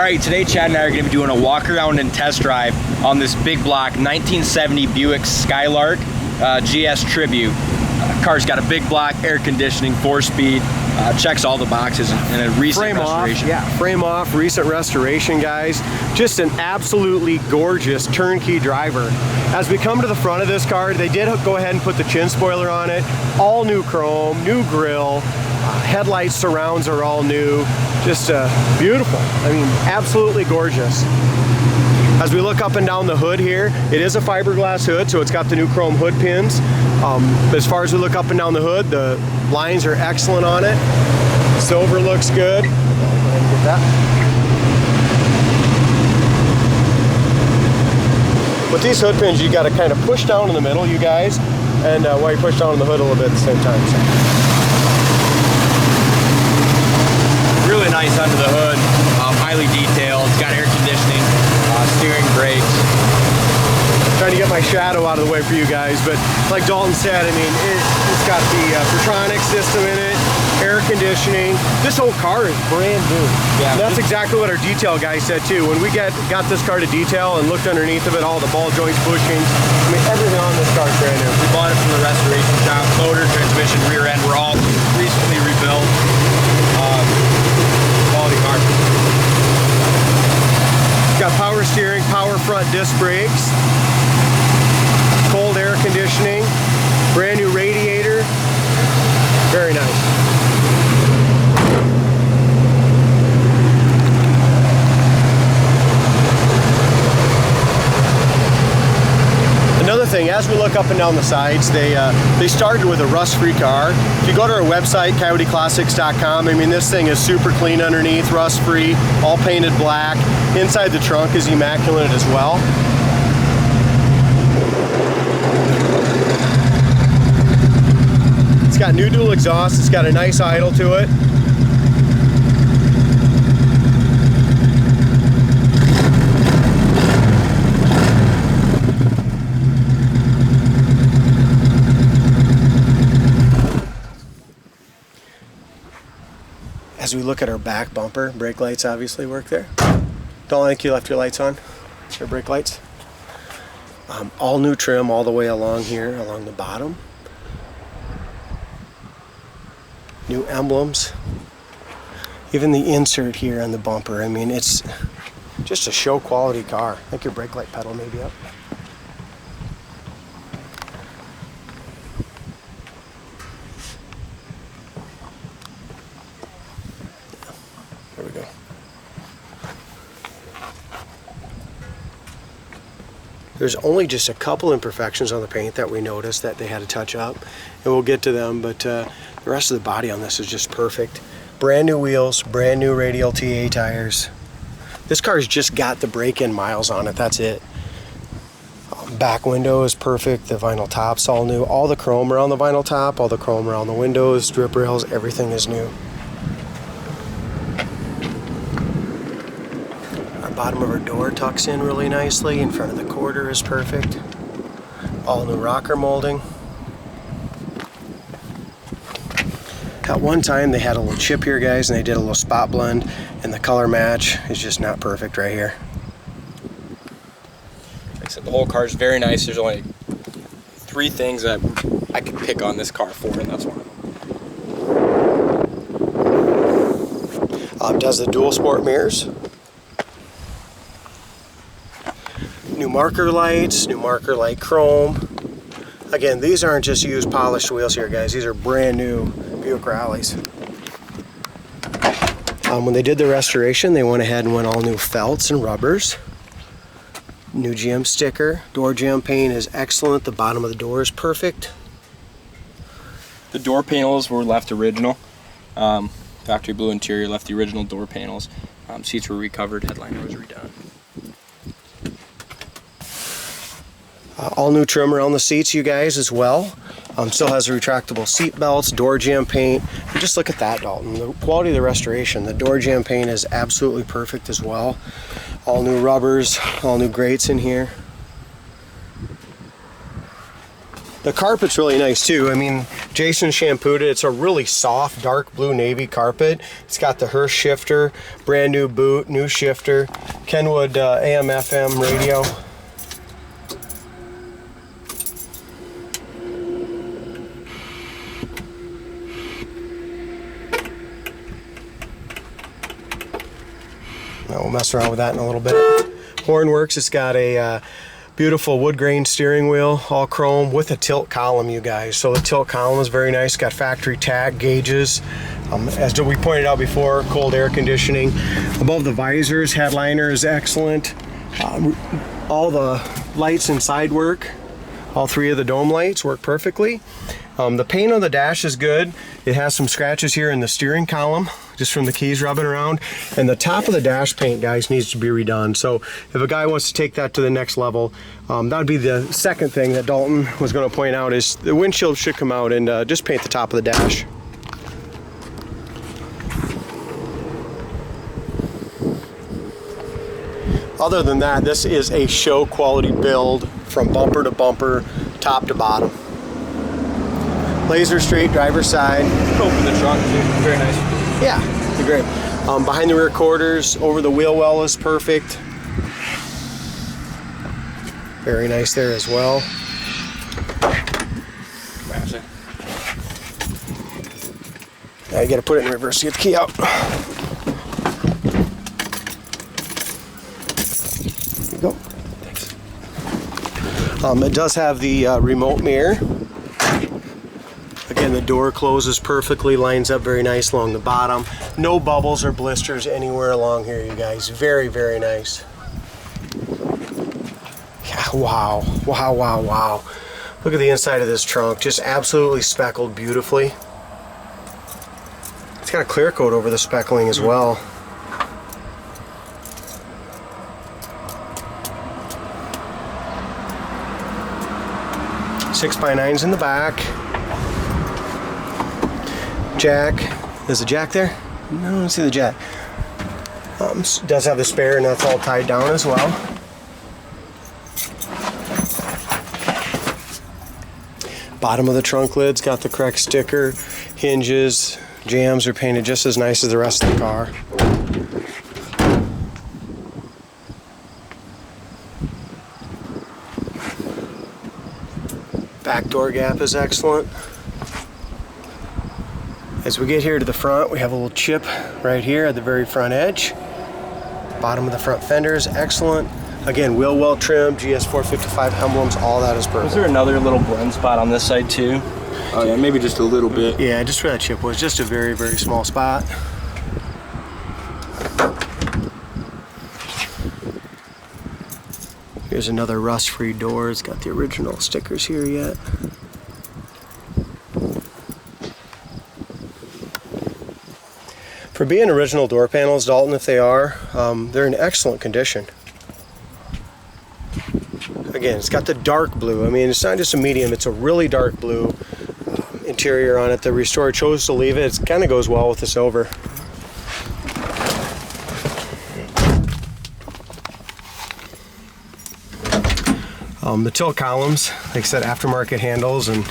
Alright, today Chad and I are going to be doing a walk around and test drive on this big block 1970 Buick Skylark GS Tribute. Car's got a big block, air conditioning, 4-speed, checks all the boxes, and a recent restoration. Frame off, recent restoration, guys. Just an absolutely gorgeous turnkey driver. As we come to the front of this car, they did go ahead and put the chin spoiler on it. All new chrome, new grille, headlight surrounds are all new. Just beautiful. I mean, absolutely gorgeous. As we look up and down the hood here, it is a fiberglass hood, so it's got the new chrome hood pins. As far as we look up and down the hood, the lines are excellent on it. Silver looks good. Get that. With these hood pins, you got to kind of push down in the middle, you guys, and while you push down in the hood a little bit at the same time. So. Really nice under the hood, highly detailed. It's got air conditioning, steering, brakes. Trying to get my shadow out of the way for you guys, but like Dalton said, I mean, it's got the Pertronic system in it, air conditioning. This whole car is brand new. Yeah, and that's exactly what our detail guy said too. When we got this car to detail and looked underneath of it, all the ball joints, bushings, I mean, everything on this car is brand new. We bought it from the restoration shop. Motor, transmission, rear end were all recently rebuilt. Quality car. It's got power steering, power front disc brakes, cold air conditioning, brand new radiator. Very nice. Another thing, as we look up and down the sides, they started with a rust-free car. If you go to our website, coyoteclassics.com, I mean, this thing is super clean underneath, rust-free, all painted black. Inside the trunk is immaculate as well. It's got new dual exhaust. It's got a nice idle to it. As we look at our back bumper, brake lights obviously work there. Don't think you left your lights on, your brake lights. All new trim all the way along here, along the bottom. New emblems. Even the insert here on the bumper. I mean, it's just a show quality car. I think your brake light pedal may be up. There we go. There's only just a couple imperfections on the paint that we noticed that they had to touch up, and we'll get to them, but the rest of the body on this is just perfect. Brand new wheels, brand new radial TA tires. This car's just got the break-in miles on it, that's it. Back window is perfect, the vinyl top's all new. All the chrome around the vinyl top, all the chrome around the windows, drip rails, everything is new. Bottom of our door tucks in really nicely. In front of the quarter is perfect. All new rocker molding. At one time they had a little chip here, guys, and they did a little spot blend, and the color match is just not perfect right here. Like I said, the whole car is very nice. There's only 3 things that I could pick on this car for, and that's one of them. Does the dual sport mirrors. New marker lights, new marker light chrome. Again, these aren't just used polished wheels here, guys. These are brand new Buick Rallies. When they did the restoration, they went ahead and went all new felts and rubbers. New GM sticker. Door jamb paint is excellent. The bottom of the door is perfect. The door panels were left original. Factory blue interior, left the original door panels. Seats were recovered, headliner was redone. All new trim around the seats, you guys, as well. Still has retractable seat belts, door jamb paint. And just look at that, Dalton. The quality of the restoration. The door jamb paint is absolutely perfect as well. All new rubbers, all new grates in here. The carpet's really nice too. I mean, Jason shampooed it. It's a really soft, dark blue navy carpet. It's got the Hurst shifter, brand new boot, new shifter, Kenwood AM FM radio. We'll mess around with that in a little bit. Hornworks, it's got a beautiful wood grain steering wheel, all chrome with a tilt column, you guys. So the tilt column is very nice. Got factory tach gauges. As we pointed out before, cold air conditioning. Above the visors, headliner is excellent. All the lights inside work. All three of the dome lights work perfectly. The paint on the dash is good. It has some scratches here in the steering column, just from the keys rubbing around. And the top of the dash paint, guys, needs to be redone. So if a guy wants to take that to the next level, that would be the second thing that Dalton was going to point out, is the windshield should come out and just paint the top of the dash. Other than that, this is a show quality build from bumper to bumper, top to bottom. Laser straight driver's side. Open the trunk too, very nice. Yeah, great. Behind the rear quarters, over the wheel well is perfect. Very nice there as well. Now you gotta put it in reverse to get the key out. There you go. Thanks. It does have the remote mirror. Again, the door closes perfectly, lines up very nice along the bottom. No bubbles or blisters anywhere along here, you guys. Very, very nice. Yeah, wow, wow, wow, wow. Look at the inside of this trunk, just absolutely speckled beautifully. It's got a clear coat over the speckling as well. Six by 9s in the back. Jack. There's a jack there? No, I don't see the jack. Does have the spare, and that's all tied down as well. Bottom of the trunk lid's got the correct sticker. Hinges, jambs are painted just as nice as the rest of the car. Back door gap is excellent. As we get here to the front, we have a little chip right here at the very front edge. Bottom of the front fender is excellent. Again, wheel well trimmed, GS 455 emblems, all that is perfect. Was there another little blend spot on this side too? Oh yeah, maybe just a little bit. Yeah, just where that chip was, just a very, very small spot. Here's another rust-free door. It's got the original stickers here yet. For being original door panels, Dalton, if they are, they're in excellent condition. Again, it's got the dark blue. I mean, it's not just a medium, it's a really dark blue interior on it. The restorer chose to leave it. It kind of goes well with the silver. The tilt columns, like I said, aftermarket handles and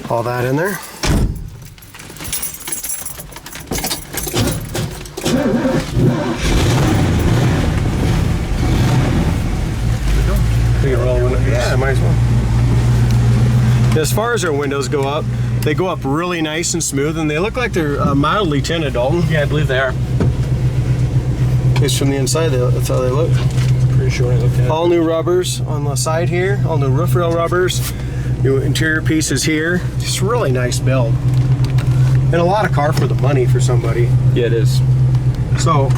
all that in there. Yeah, might as well. As far as our windows go up, they go up really nice and smooth, and they look like they're mildly tinted, Dalton. Yeah, I believe they are. At least from the inside, that's how they look. Pretty sure I looked at it. All new rubbers on the side here, all new roof rail rubbers, new interior pieces here. Just a really nice build. And a lot of car for the money for somebody. Yeah, it is. So,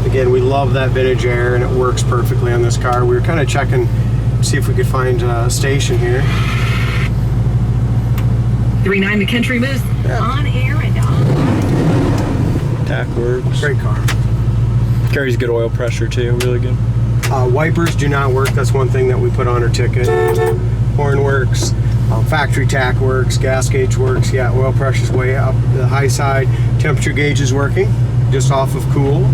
again, we love that vintage air, and it works perfectly on this car. We were kind of checking, see if we could find a station here. 3.9 The Country Moose, on air and on. Tack works. Great car. Carries good oil pressure too, really good. Wipers do not work. That's one thing that we put on our ticket. Horn works. Factory tach works. Gas gauge works. Yeah, oil pressure's way up the high side. Temperature gauge is working, just off of cool.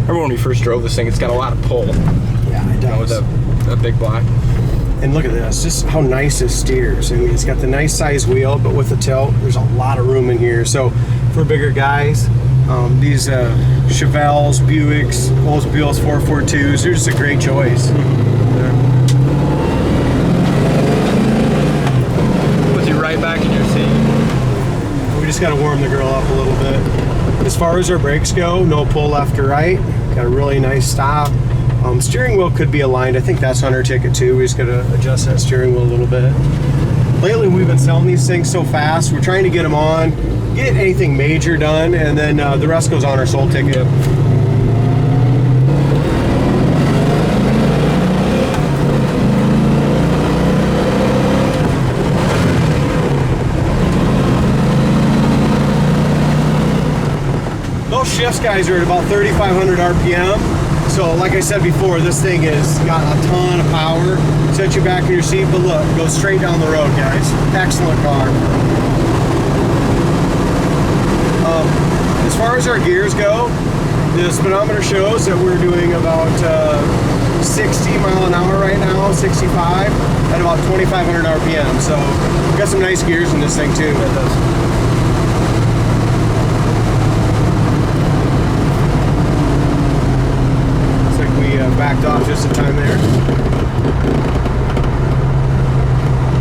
Remember when we first drove this thing, it's got a lot of pull. Yeah, it does. With a big block. And look at this, just how nice this steers. I mean, it's got the nice size wheel, but with the tilt, there's a lot of room in here. So for bigger guys, these Chevelles, Buicks, Oldsmobiles 442s, they're just a great choice. Puts you right back in your seat. We just got to warm the girl up a little bit. As far as our brakes go, no pull left or right. Got a really nice stop. Steering wheel could be aligned. I think that's on our ticket too. We just got to adjust that steering wheel a little bit. Lately we've been selling these things so fast. We're trying to get them on, get anything major done, and then the rest goes on our sold ticket. Those shifts, guys, are at about 3,500 RPM. So like I said before, this thing has got a ton of power. Set you back in your seat, but look, go straight down the road, guys. Excellent car. As far as our gears go, the speedometer shows that we're doing about 60 mile an hour right now, 65, at about 2,500 RPM. So we've got some nice gears in this thing too. Backed off just in time there.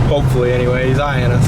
Hopefully, anyway, he's eyeing us.